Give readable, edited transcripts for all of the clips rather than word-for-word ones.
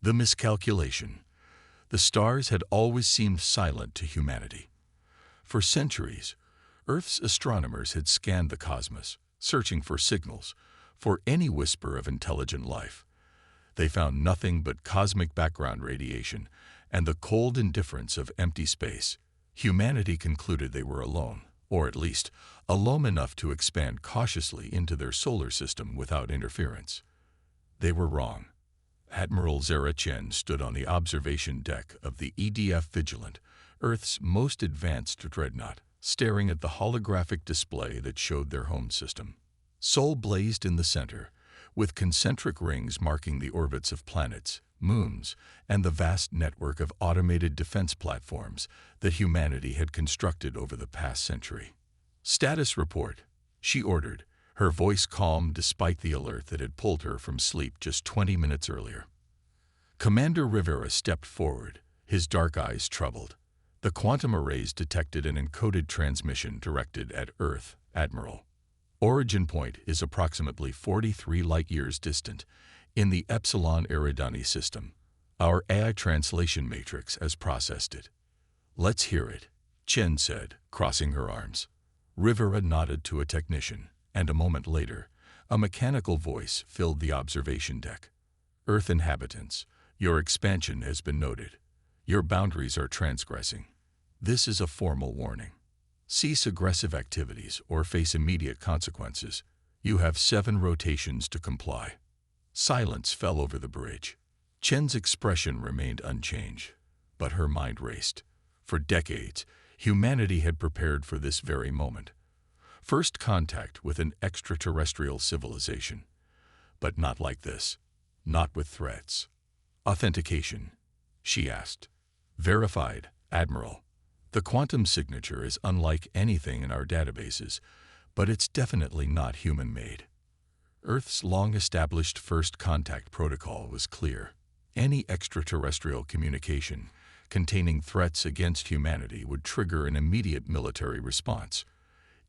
The miscalculation. The stars had always seemed silent to humanity. For centuries, Earth's astronomers had scanned the cosmos, searching for signals, for any whisper of intelligent life. They found nothing but cosmic background radiation and the cold indifference of empty space. Humanity concluded they were alone, or at least alone enough to expand cautiously into their solar system without interference. They were wrong. Admiral Zara Chen stood on the observation deck of the EDF Vigilant, Earth's most advanced dreadnought, staring at the holographic display that showed their home system. Sol blazed in the center, with concentric rings marking the orbits of planets, moons, and the vast network of automated defense platforms that humanity had constructed over the past century. "Status report," she ordered, her voice calm despite the alert that had pulled her from sleep just 20 minutes earlier. Commander Rivera stepped forward, his dark eyes troubled. The quantum arrays detected an encoded transmission directed at Earth, Admiral. Origin point is approximately 43 light-years distant, in the Epsilon Eridani system. Our AI translation matrix has processed it. "Let's hear it," Chen said, crossing her arms. Rivera nodded to a technician, and a moment later, a mechanical voice filled the observation deck. "Earth inhabitants, your expansion has been noted. Your boundaries are transgressing. This is a formal warning. Cease aggressive activities or face immediate consequences. You have 7 rotations to comply." Silence fell over the bridge. Chen's expression remained unchanged, but her mind raced. For decades, humanity had prepared for this very moment. First contact with an extraterrestrial civilization. But not like this. Not with threats. "Authentication?" she asked. "Verified, Admiral. The quantum signature is unlike anything in our databases, but it's definitely not human-made." Earth's long-established first contact protocol was clear. Any extraterrestrial communication containing threats against humanity would trigger an immediate military response.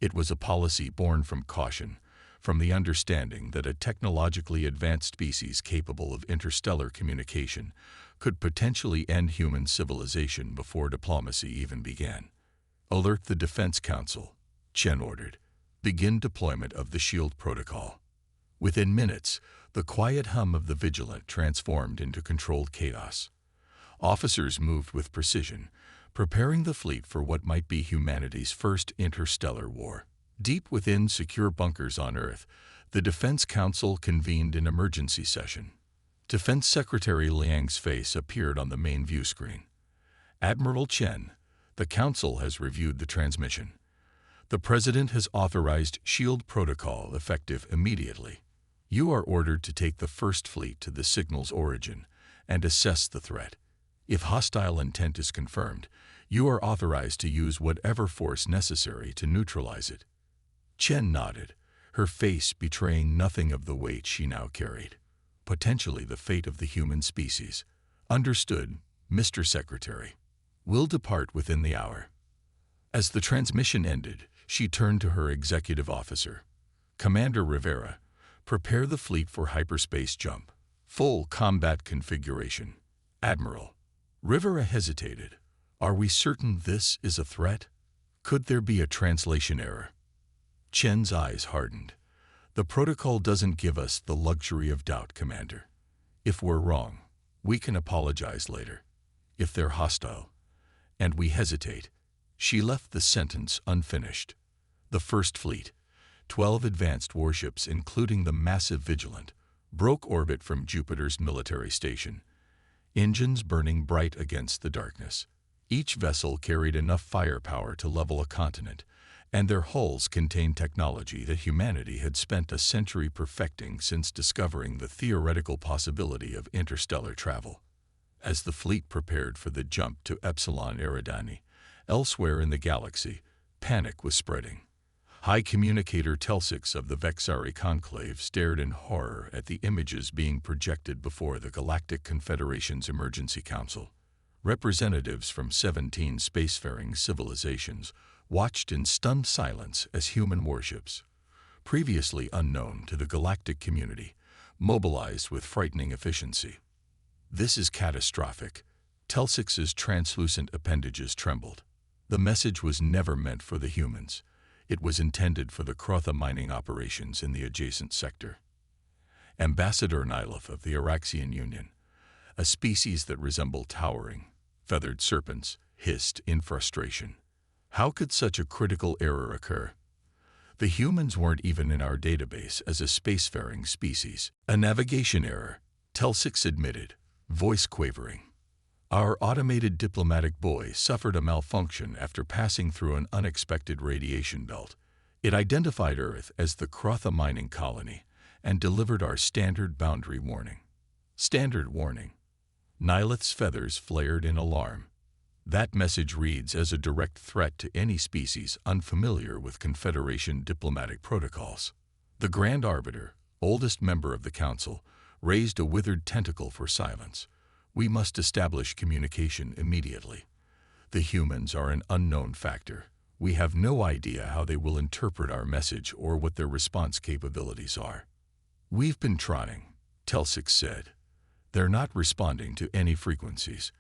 It was a policy born from caution, from the understanding that a technologically advanced species capable of interstellar communication could potentially end human civilization before diplomacy even began. "Alert the Defense Council," Chen ordered. "Begin deployment of the SHIELD protocol." Within minutes, the quiet hum of the Vigilant transformed into controlled chaos. Officers moved with precision, preparing the fleet for what might be humanity's first interstellar war. Deep within secure bunkers on Earth, the Defense Council convened an emergency session. Defense Secretary Liang's face appeared on the main view screen. "Admiral Chen, the Council has reviewed the transmission. The President has authorized SHIELD protocol effective immediately. You are ordered to take the First Fleet to the signal's origin and assess the threat. If hostile intent is confirmed, you are authorized to use whatever force necessary to neutralize it." Chen nodded, her face betraying nothing of the weight she now carried. Potentially the fate of the human species. "Understood, Mr. Secretary. We'll depart within the hour." As the transmission ended, she turned to her executive officer. "Commander Rivera, prepare the fleet for hyperspace jump. Full combat configuration." "Admiral." Rivera hesitated. "Are we certain this is a threat? Could there be a translation error?" Chen's eyes hardened. "The protocol doesn't give us the luxury of doubt, Commander. If we're wrong, we can apologize later. If they're hostile, and we hesitate." She left the sentence unfinished. The First Fleet, 12 advanced warships including the massive Vigilant, broke orbit from Jupiter's military station, engines burning bright against the darkness. Each vessel carried enough firepower to level a continent, and their hulls contained technology that humanity had spent a century perfecting since discovering the theoretical possibility of interstellar travel. As the fleet prepared for the jump to Epsilon Eridani, elsewhere in the galaxy, panic was spreading. High Communicator Telsix of the Vexari Conclave stared in horror at the images being projected before the Galactic Confederation's Emergency Council. Representatives from 17 spacefaring civilizations watched in stunned silence as human warships, previously unknown to the galactic community, mobilized with frightening efficiency. This is catastrophic. Telsix's translucent appendages trembled. The message was never meant for the humans. It was intended for the Crotha mining operations in the adjacent sector. Ambassador Nilif of the Araxian Union, a species that resembled towering, feathered serpents, hissed in frustration. How could such a critical error occur? The humans weren't even in our database as a spacefaring species. A navigation error, Telsix admitted, voice quavering. Our automated diplomatic buoy suffered a malfunction after passing through an unexpected radiation belt. It identified Earth as the Crotha mining colony and delivered our standard boundary warning. Standard warning. Nilith's feathers flared in alarm. That message reads as a direct threat to any species unfamiliar with Confederation diplomatic protocols. The Grand Arbiter, oldest member of the Council, raised a withered tentacle for silence. We must establish communication immediately. The humans are an unknown factor. We have no idea how they will interpret our message or what their response capabilities are. We've been trying, Telsix said. They're not responding to any frequencies,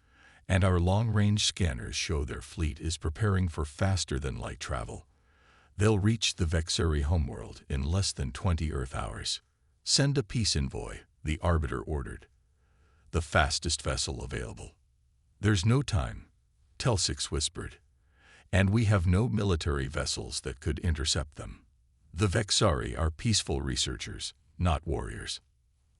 and our long-range scanners show their fleet is preparing for faster-than-light travel. They'll reach the Vexari homeworld in less than 20 Earth hours. Send a peace envoy, the Arbiter ordered. The fastest vessel available. There's no time, Telsix whispered, and we have no military vessels that could intercept them. The Vexari are peaceful researchers, not warriors.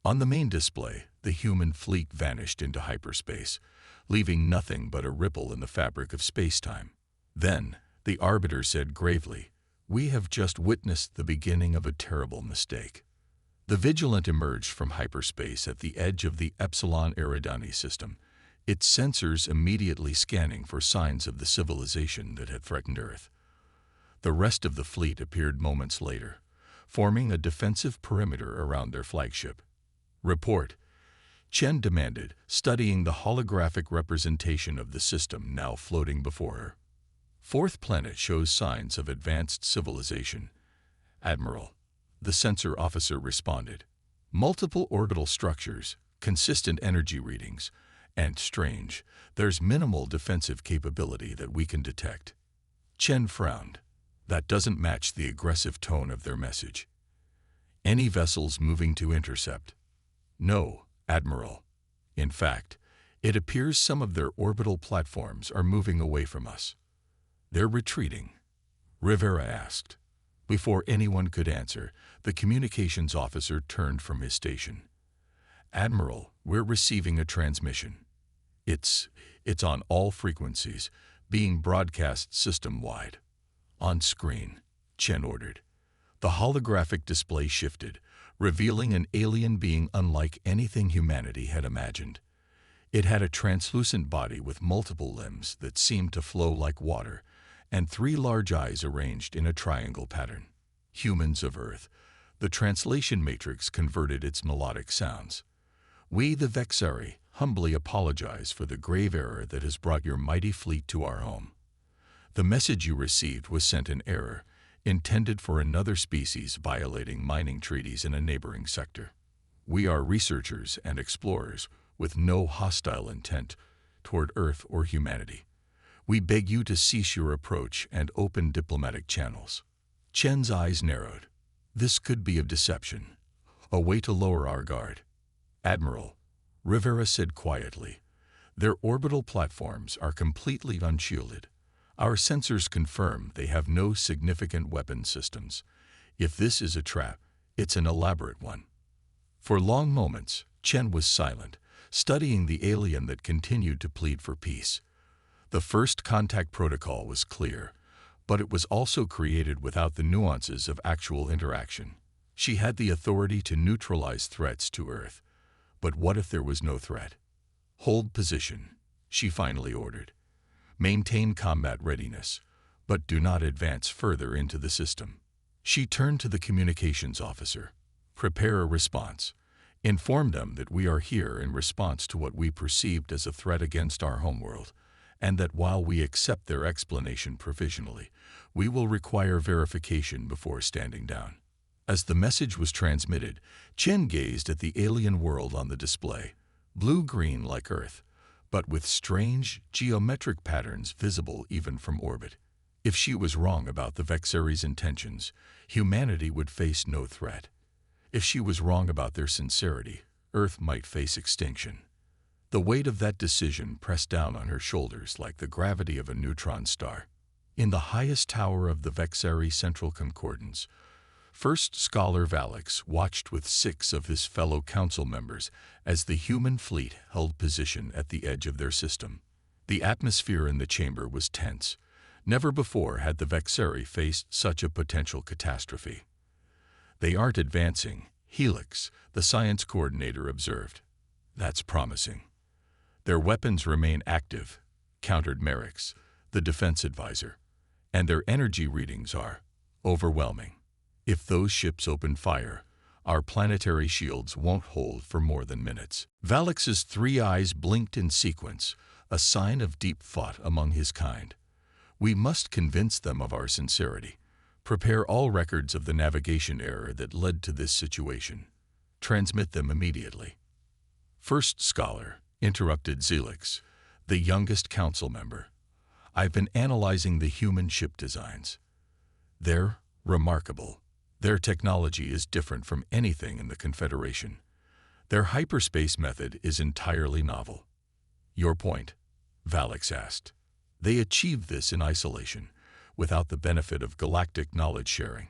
On the main display, the human fleet vanished into hyperspace, leaving nothing but a ripple in the fabric of space-time. Then, the Arbiter said gravely, "We have just witnessed the beginning of a terrible mistake." The Vigilant emerged from hyperspace at the edge of the Epsilon Eridani system, its sensors immediately scanning for signs of the civilization that had threatened Earth. The rest of the fleet appeared moments later, forming a defensive perimeter around their flagship. "Report," Chen demanded, studying the holographic representation of the system now floating before her. "Fourth planet shows signs of advanced civilization, Admiral," the sensor officer responded. "Multiple orbital structures, consistent energy readings, and strange, there's minimal defensive capability that we can detect." Chen frowned. That doesn't match the aggressive tone of their message. "Any vessels moving to intercept?" "No, Admiral. In fact, it appears some of their orbital platforms are moving away from us." "They're retreating?" Rivera asked. Before anyone could answer, the communications officer turned from his station. "Admiral, we're receiving a transmission. It's on all frequencies, being broadcast system-wide." "On screen," Chen ordered. The holographic display shifted, revealing an alien being unlike anything humanity had imagined. It had a translucent body with multiple limbs that seemed to flow like water, and 3 large eyes arranged in a triangle pattern. "Humans of Earth," the translation matrix converted its melodic sounds. "We, the Vexari, humbly apologize for the grave error that has brought your mighty fleet to our home. The message you received was sent in error, intended for another species violating mining treaties in a neighboring sector. We are researchers and explorers with no hostile intent toward Earth or humanity. We beg you to cease your approach and open diplomatic channels." Chen's eyes narrowed. This could be a deception, a way to lower our guard. "Admiral," Rivera said quietly, "their orbital platforms are completely unshielded. Our sensors confirm they have no significant weapon systems. If this is a trap, it's an elaborate one." For long moments, Chen was silent, studying the alien that continued to plead for peace. The first contact protocol was clear, but it was also created without the nuances of actual interaction. She had the authority to neutralize threats to Earth. But what if there was no threat? "Hold position," she finally ordered. "Maintain combat readiness, but do not advance further into the system." She turned to the communications officer. "Prepare a response. Inform them that we are here in response to what we perceived as a threat against our homeworld, and that while we accept their explanation provisionally, we will require verification before standing down." As the message was transmitted, Chen gazed at the alien world on the display. blue-green like Earth, but with strange geometric patterns visible even from orbit. If she was wrong about the Vexaries' intentions, humanity would face no threat. If she was wrong about their sincerity, Earth might face extinction. The weight of that decision pressed down on her shoulders like the gravity of a neutron star. In the highest tower of the Vexari Central Concordance, First Scholar Valix watched with 6 of his fellow council members as the human fleet held position at the edge of their system. The atmosphere in the chamber was tense. Never before had the Vexari faced such a potential catastrophe. "They aren't advancing," Helix, the science coordinator, observed. "That's promising." "Their weapons remain active," countered Merix, the defense advisor, "and their energy readings are overwhelming. If those ships open fire, our planetary shields won't hold for more than minutes." Valix's 3 eyes blinked in sequence, a sign of deep thought among his kind. "We must convince them of our sincerity. Prepare all records of the navigation error that led to this situation. Transmit them immediately." "First Scholar," interrupted Zelix, the youngest council member, "I've been analyzing the human ship designs. They're remarkable. Their technology is different from anything in the Confederation. Their hyperspace method is entirely novel." "Your point?" Valix asked. "They achieved this in isolation, without the benefit of galactic knowledge sharing.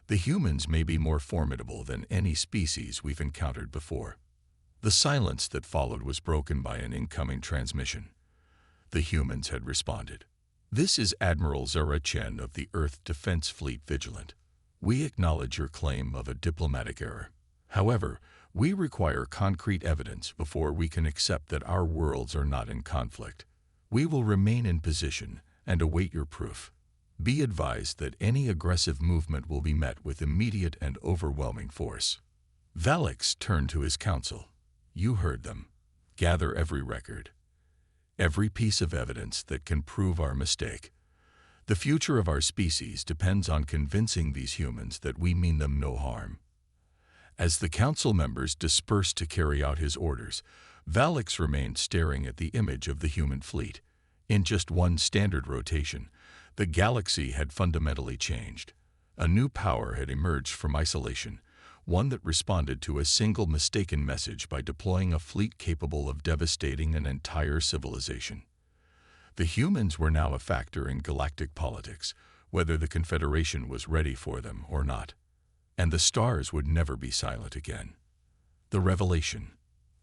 The humans may be more formidable than any species we've encountered before." The silence that followed was broken by an incoming transmission. The humans had responded. "This is Admiral Zara Chen of the Earth Defense Fleet Vigilant. We acknowledge your claim of a diplomatic error. However, we require concrete evidence before we can accept that our worlds are not in conflict. We will remain in position and await your proof. Be advised that any aggressive movement will be met with immediate and overwhelming force." Valix turned to his council. "You heard them. Gather every record, every piece of evidence that can prove our mistake. The future of our species depends on convincing these humans that we mean them no harm." As the council members dispersed to carry out his orders, Valix remained staring at the image of the human fleet. In just one standard rotation, the galaxy had fundamentally changed. A new power had emerged from isolation, one that responded to a single mistaken message by deploying a fleet capable of devastating an entire civilization. The humans were now a factor in galactic politics, whether the Confederation was ready for them or not. And the stars would never be silent again. The revelation.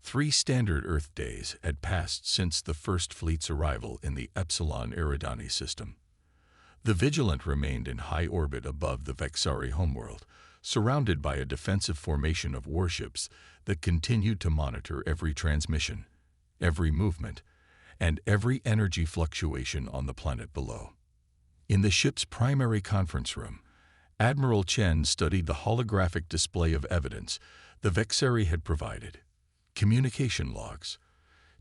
3 standard Earth days had passed since the first fleet's arrival in the Epsilon Eridani system. The Vigilant remained in high orbit above the Vexari homeworld, surrounded by a defensive formation of warships that continued to monitor every transmission, every movement, and every energy fluctuation on the planet below. In the ship's primary conference room, Admiral Chen studied the holographic display of evidence the Vexari had provided: communication logs,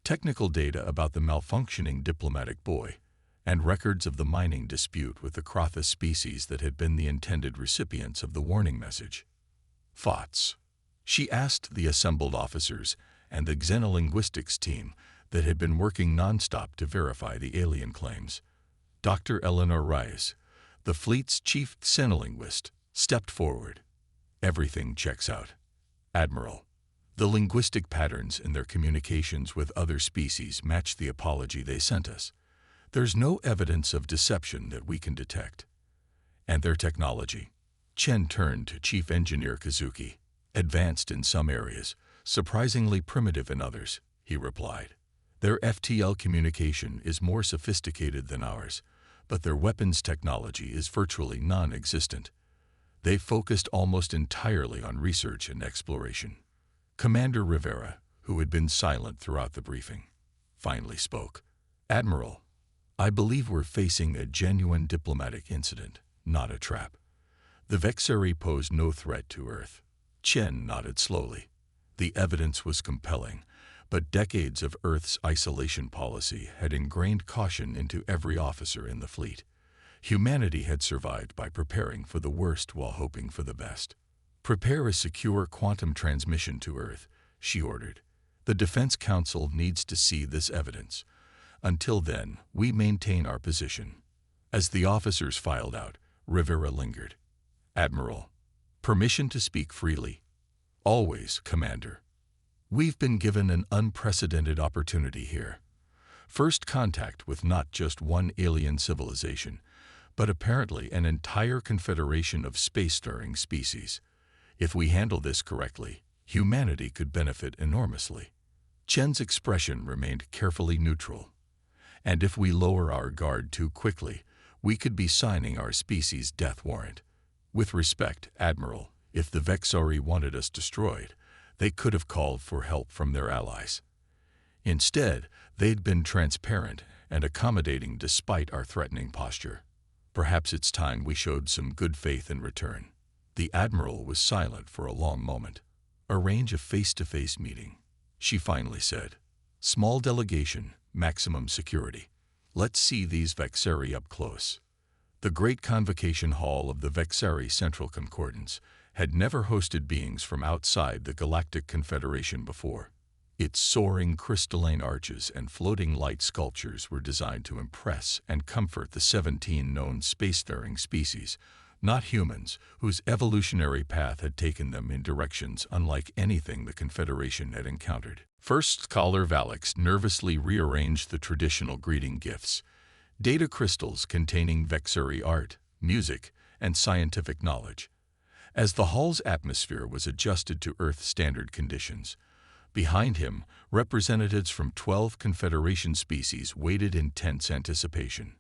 technical data about the malfunctioning diplomatic buoy, and records of the mining dispute with the Crothus species that had been the intended recipients of the warning message. "Thoughts?" she asked the assembled officers and the xenolinguistics team that had been working nonstop to verify the alien claims. Dr. Eleanor Rice, the fleet's chief xenolinguist, stepped forward. "Everything checks out, Admiral. The linguistic patterns in their communications with other species match the apology they sent us. There's no evidence of deception that we can detect. And their technology." Chen turned to Chief Engineer Kazuki. "Advanced in some areas, surprisingly primitive in others," he replied. "Their FTL communication is more sophisticated than ours, but their weapons technology is virtually non-existent. They focused almost entirely on research and exploration." Commander Rivera, who had been silent throughout the briefing, finally spoke. "Admiral, I believe we're facing a genuine diplomatic incident, not a trap. The Vexari posed no threat to Earth." Chen nodded slowly. The evidence was compelling, but decades of Earth's isolation policy had ingrained caution into every officer in the fleet. Humanity had survived by preparing for the worst while hoping for the best. "Prepare a secure quantum transmission to Earth," she ordered. The Defense Council needs to see this evidence. Until then, we maintain our position." As the officers filed out, Rivera lingered. "Admiral, permission to speak freely." "Always, Commander." "We've been given an unprecedented opportunity here. First contact with not just one alien civilization, but apparently an entire confederation of space-faring species. If we handle this correctly, humanity could benefit enormously." Chen's expression remained carefully neutral. "And if we lower our guard too quickly, we could be signing our species' death warrant. With respect, Admiral, if the Vexari wanted us destroyed, they could have called for help from their allies. Instead, they'd been transparent and accommodating despite our threatening posture. Perhaps it's time we showed some good faith in return." The Admiral was silent for a long moment. "Arrange a face-to-face meeting," she finally said. "Small delegation, maximum security. Let's see these Vexari up close." The great convocation hall of the Vexari Central Concordance had never hosted beings from outside the Galactic Confederation before. Its soaring crystalline arches and floating light sculptures were designed to impress and comfort the 17 known spacefaring species, not humans, whose evolutionary path had taken them in directions unlike anything the Confederation had encountered. First Scholar Valix nervously rearranged the traditional greeting gifts, data crystals containing Vexari art, music, and scientific knowledge. As the hall's atmosphere was adjusted to Earth standard conditions, behind him, representatives from 12 Confederation species waited in tense anticipation.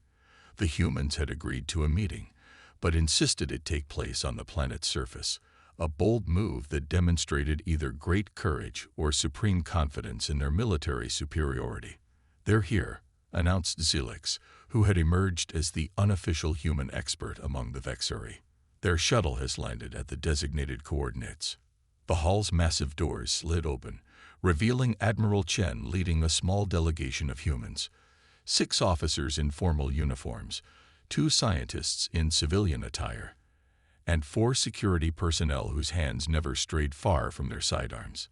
The humans had agreed to a meeting, but insisted it take place on the planet's surface, a bold move that demonstrated either great courage or supreme confidence in their military superiority. "They're here," announced Zilix, who had emerged as the unofficial human expert among the Vexari. "Their shuttle has landed at the designated coordinates." The hall's massive doors slid open, revealing Admiral Chen leading a small delegation of humans. 6 officers in formal uniforms, 2 scientists in civilian attire, and 4 security personnel whose hands never strayed far from their sidearms.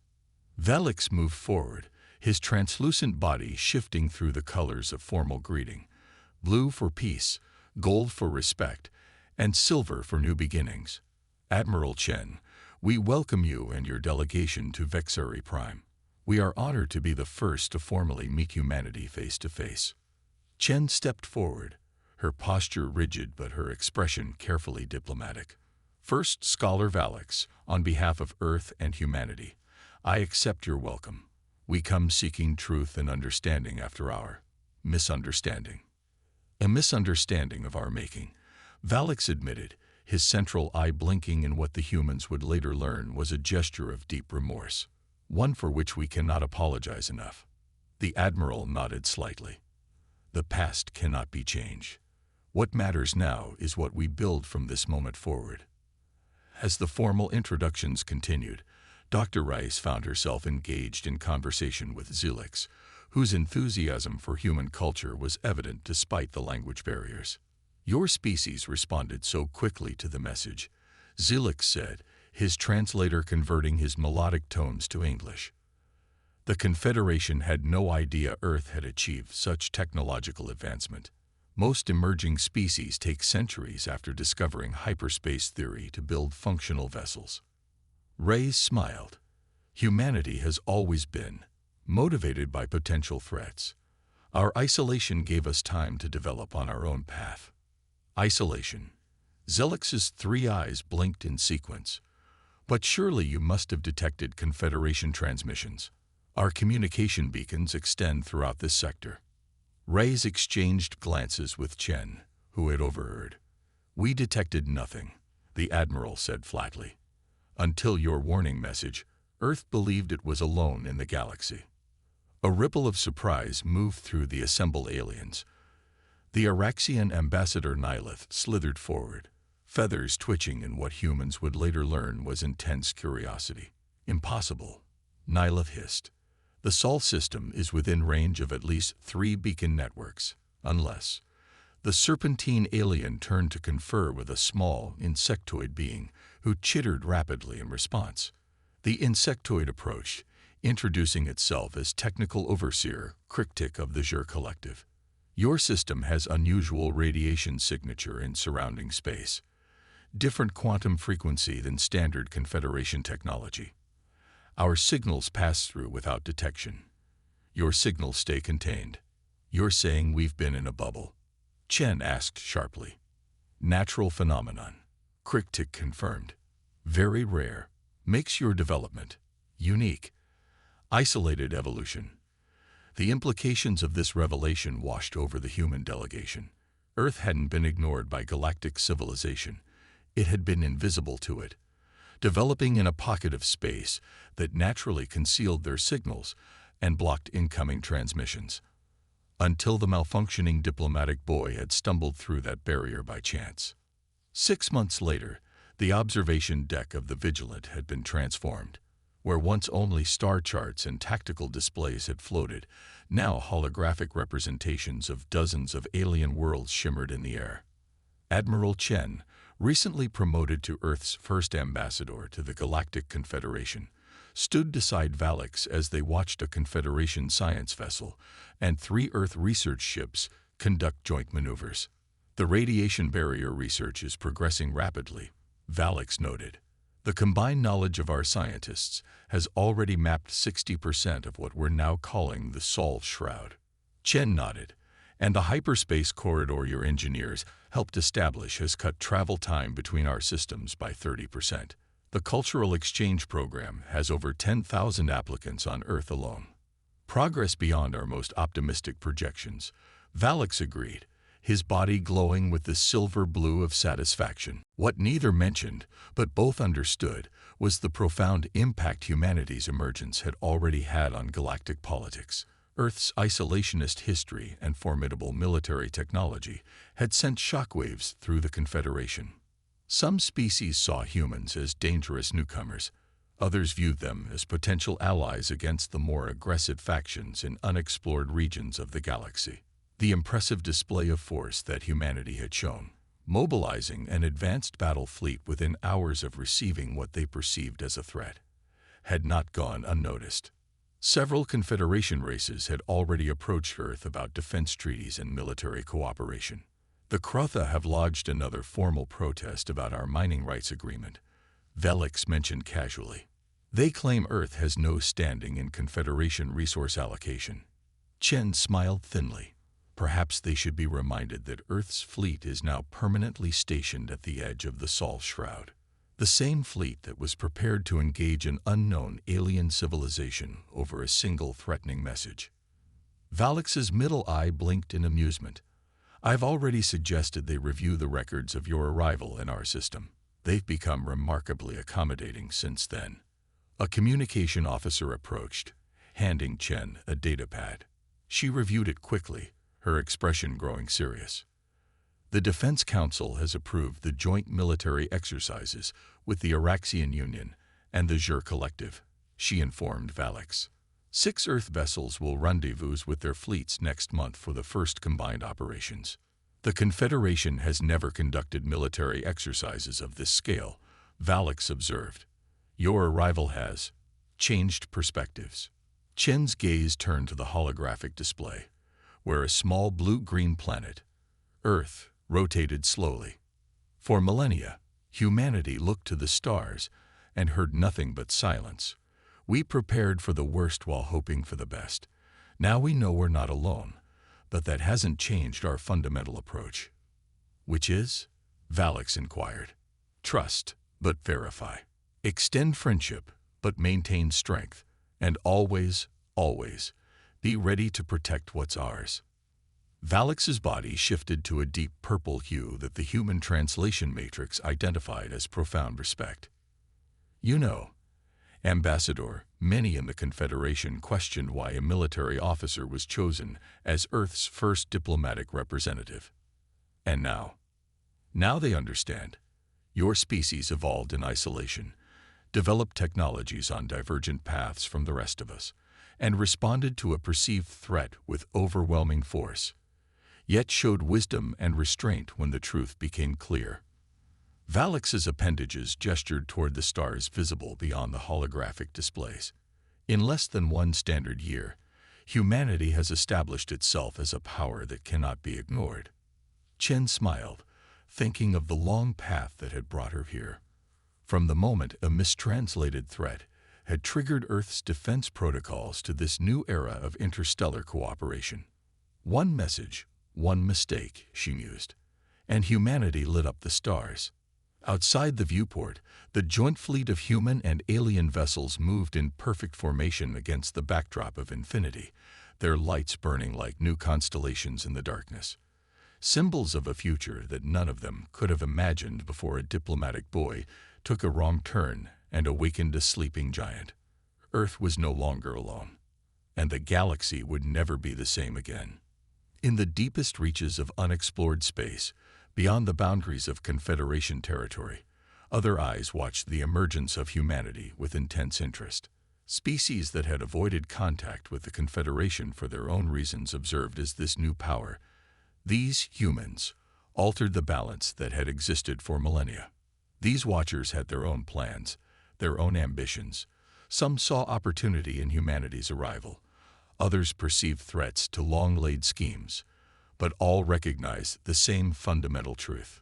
Valix moved forward, his translucent body shifting through the colors of formal greeting: blue for peace, gold for respect, and silver for new beginnings. "Admiral Chen, we welcome you and your delegation to Vexari Prime. We are honored to be the first to formally meet humanity face to face." Chen stepped forward, her posture rigid but her expression carefully diplomatic. "First Scholar Valix, on behalf of Earth and humanity, I accept your welcome. We come seeking truth and understanding after our misunderstanding." "A misunderstanding of our making," Valix admitted, his central eye blinking in what the humans would later learn was a gesture of deep remorse, one for which we cannot apologize enough. The Admiral nodded slightly. "The past cannot be changed. What matters now is what we build from this moment forward." As the formal introductions continued, Dr. Rice found herself engaged in conversation with Zilix, whose enthusiasm for human culture was evident despite the language barriers. "Your species responded so quickly to the message," Zilix said, his translator converting his melodic tones to English. "The Confederation had no idea Earth had achieved such technological advancement. Most emerging species take centuries after discovering hyperspace theory to build functional vessels." Ray smiled. "Humanity has always been motivated by potential threats. Our isolation gave us time to develop on our own path." Isolation. Zilix's 3 eyes blinked in sequence. "But surely you must have detected Confederation transmissions. Our communication beacons extend throughout this sector." Ray's exchanged glances with Chen, who had overheard. "We detected nothing," the Admiral said flatly. "Until your warning message, Earth believed it was alone in the galaxy." A ripple of surprise moved through the assembled aliens. The Araxian ambassador Nihilith slithered forward, feathers twitching in what humans would later learn was intense curiosity. "Impossible," Nihilith hissed. "The Sol system is within range of at least 3 beacon networks, unless—" The serpentine alien turned to confer with a small, insectoid being who chittered rapidly in response. The insectoid approached, introducing itself as technical overseer, Critic of the Xur Collective. Your system has unusual radiation signature in surrounding space, different quantum frequency than standard Confederation technology. Our signals pass through without detection. Your signals stay contained. You're saying we've been in a bubble? Chen asked sharply. Natural phenomenon. Critic confirmed. Very rare. Makes your development unique. Isolated evolution. The implications of this revelation washed over the human delegation. Earth hadn't been ignored by galactic civilization. It had been invisible to it, developing in a pocket of space that naturally concealed their signals and blocked incoming transmissions, until the malfunctioning diplomatic boy had stumbled through that barrier by chance. 6 months later, the observation deck of the Vigilant had been transformed. Where once only star charts and tactical displays had floated, now holographic representations of dozens of alien worlds shimmered in the air. Admiral Chen, recently promoted to Earth's first ambassador to the Galactic Confederation, stood beside Valix as they watched a Confederation science vessel and 3 Earth research ships conduct joint maneuvers. The radiation barrier research is progressing rapidly, Valix noted. The combined knowledge of our scientists has already mapped 60% of what we're now calling the Sol Shroud. Chen nodded. And the hyperspace corridor your engineers helped establish has cut travel time between our systems by 30%. The cultural exchange program has over 10,000 applicants on Earth alone. Progress beyond our most optimistic projections, Valix agreed, his body glowing with the silver blue of satisfaction. What neither mentioned, but both understood, was the profound impact humanity's emergence had already had on galactic politics. Earth's isolationist history and formidable military technology had sent shockwaves through the Confederation. Some species saw humans as dangerous newcomers. Others viewed them as potential allies against the more aggressive factions in unexplored regions of the galaxy. The impressive display of force that humanity had shown, mobilizing an advanced battle fleet within hours of receiving what they perceived as a threat, had not gone unnoticed. Several Confederation races had already approached Earth about defense treaties and military cooperation. The Krotha have lodged another formal protest about our mining rights agreement, Velix mentioned casually. They claim Earth has no standing in Confederation resource allocation. Chen smiled thinly. Perhaps they should be reminded that Earth's fleet is now permanently stationed at the edge of the Sol Shroud. The same fleet that was prepared to engage an unknown alien civilization over a single threatening message. Valix's middle eye blinked in amusement. I've already suggested they review the records of your arrival in our system. They've become remarkably accommodating since then. A communication officer approached, handing Chen a datapad. She reviewed it quickly, her expression growing serious. The Defense Council has approved the joint military exercises with the Araxian Union and the Xur Collective, she informed Valix. 6 Earth vessels will rendezvous with their fleets next month for the first combined operations. The Confederation has never conducted military exercises of this scale, Valix observed. Your arrival has changed perspectives. Chen's gaze turned to the holographic display, where a small blue-green planet, Earth, rotated slowly. For millennia, humanity looked to the stars and heard nothing but silence. We prepared for the worst while hoping for the best. Now we know we're not alone, but that hasn't changed our fundamental approach. Which is? Valix inquired. Trust, but verify. Extend friendship, but maintain strength. And always, always, be ready to protect what's ours. Valix's body shifted to a deep purple hue that the human translation matrix identified as profound respect. You know, Ambassador, many in the Confederation questioned why a military officer was chosen as Earth's first diplomatic representative. And now they understand. Your species evolved in isolation, developed technologies on divergent paths from the rest of us, and responded to a perceived threat with overwhelming force, yet showed wisdom and restraint when the truth became clear. Valix's appendages gestured toward the stars visible beyond the holographic displays. In less than one standard year, humanity has established itself as a power that cannot be ignored. Chen smiled, thinking of the long path that had brought her here. From the moment a mistranslated threat had triggered Earth's defense protocols to this new era of interstellar cooperation. One message, one mistake, she mused, and humanity lit up the stars. Outside the viewport, the joint fleet of human and alien vessels moved in perfect formation against the backdrop of infinity, their lights burning like new constellations in the darkness. Symbols of a future that none of them could have imagined before a diplomatic boy took a wrong turn and awakened a sleeping giant. Earth was no longer alone, and the galaxy would never be the same again. In the deepest reaches of unexplored space, beyond the boundaries of Confederation territory, other eyes watched the emergence of humanity with intense interest. Species that had avoided contact with the Confederation for their own reasons observed as this new power. These humans altered the balance that had existed for millennia. These watchers had their own plans, their own ambitions. Some saw opportunity in humanity's arrival. Others perceived threats to long-laid schemes, but all recognized the same fundamental truth.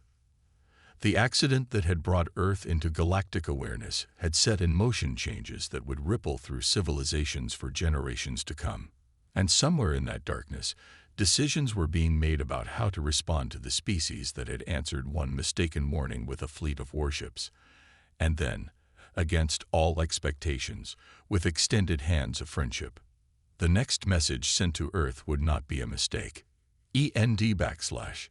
The accident that had brought Earth into galactic awareness had set in motion changes that would ripple through civilizations for generations to come. And somewhere in that darkness, decisions were being made about how to respond to the species that had answered one mistaken warning with a fleet of warships. And then, against all expectations, with extended hands of friendship, the next message sent to Earth would not be a mistake. END /